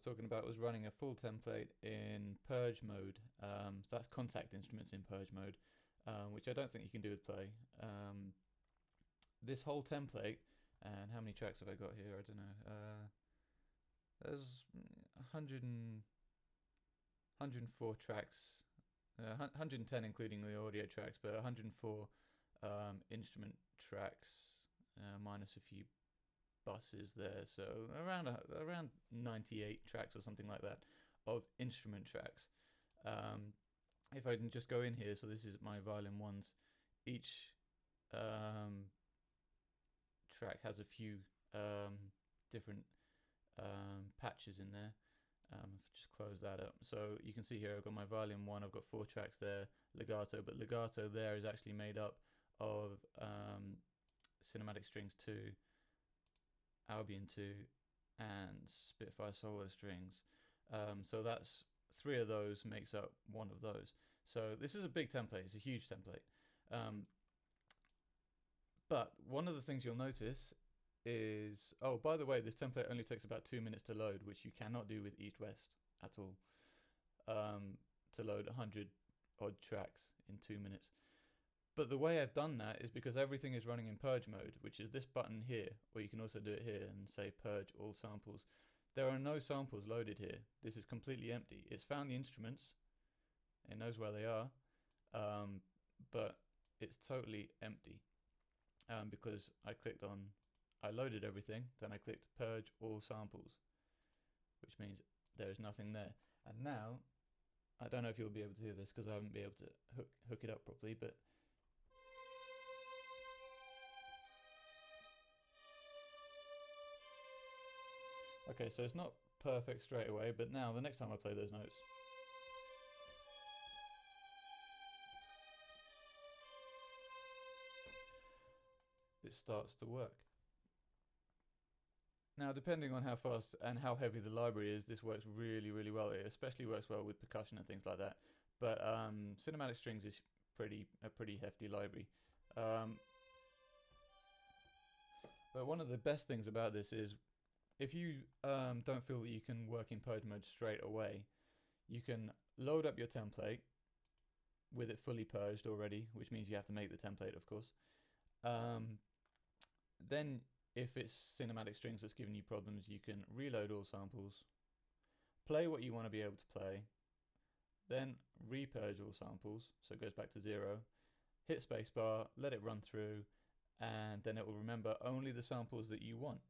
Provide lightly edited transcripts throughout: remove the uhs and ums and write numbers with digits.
talking about was running a full template in Purge mode. So that's Kontakt instruments in Purge mode, which I don't think you can do with Play. This whole template, and how many tracks have I got here? I don't know. There's 104 tracks, 110 including the audio tracks, but 104 instrument tracks minus a few buses there, so around 98 tracks or something like that of instrument tracks. If I can just go in here, so this is my violin ones. Each track has a few different patches in there. Just close that up. So you can see here I've got my violin 1, I've got 4 tracks there, legato, but legato there is actually made up of cinematic strings 2, Albion 2, and Spitfire solo strings. So that's 3 of those makes up 1 of those. So this is a big template, it's a huge template. But one of the things you'll notice is, oh, by the way, this template only takes about 2 minutes to load, which you cannot do with East-West at all. To load 100 odd tracks in 2 minutes. But the way I've done that is because everything is running in Purge mode, which is this button here, or you can also do it here and say Purge all samples. There are no samples loaded here. This is completely empty. It's found the instruments, it knows where they are, but it's totally empty because I loaded everything, then I clicked Purge all samples, which means there is nothing there. And now, I don't know if you'll be able to hear this because I haven't been able to hook it up properly, but okay, so it's not perfect straight away, but now the next time I play those notes, it starts to work. Now, depending on how fast and how heavy the library is, this works really, really well. It especially works well with percussion and things like that. But cinematic strings is a pretty hefty library. But one of the best things about this is, if you don't feel that you can work in Purge mode straight away, you can load up your template with it fully purged already, which means you have to make the template, of course. Then, if it's cinematic strings that's giving you problems, you can reload all samples, play what you want to be able to play, then repurge all samples, so it goes back to 0, hit spacebar, let it run through, and then it will remember only the samples that you want.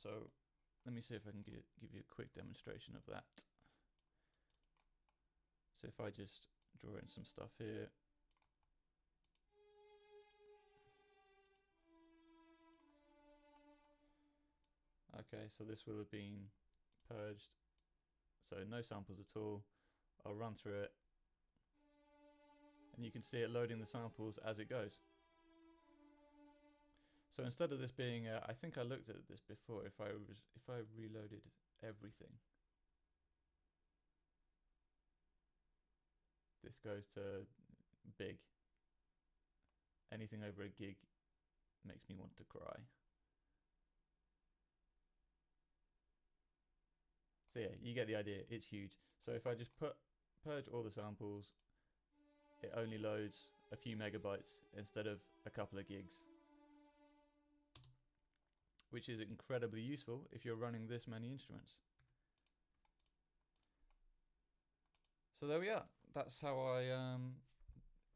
So let me see if I can give you a quick demonstration of that. So if I just draw in some stuff here. Okay, so this will have been purged, so no samples at all. I'll run through it, and you can see it loading the samples as it goes. So instead of this being, I think I looked at this before, if I reloaded everything, this goes to big. Anything over a gig makes me want to cry. So yeah, you get the idea, it's huge. So if I just purge all the samples, it only loads a few megabytes instead of a couple of gigs. Which is incredibly useful if you're running this many instruments. So there we are, that's how I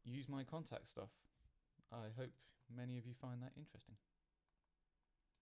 use my Kontakt stuff. I hope many of you find that interesting.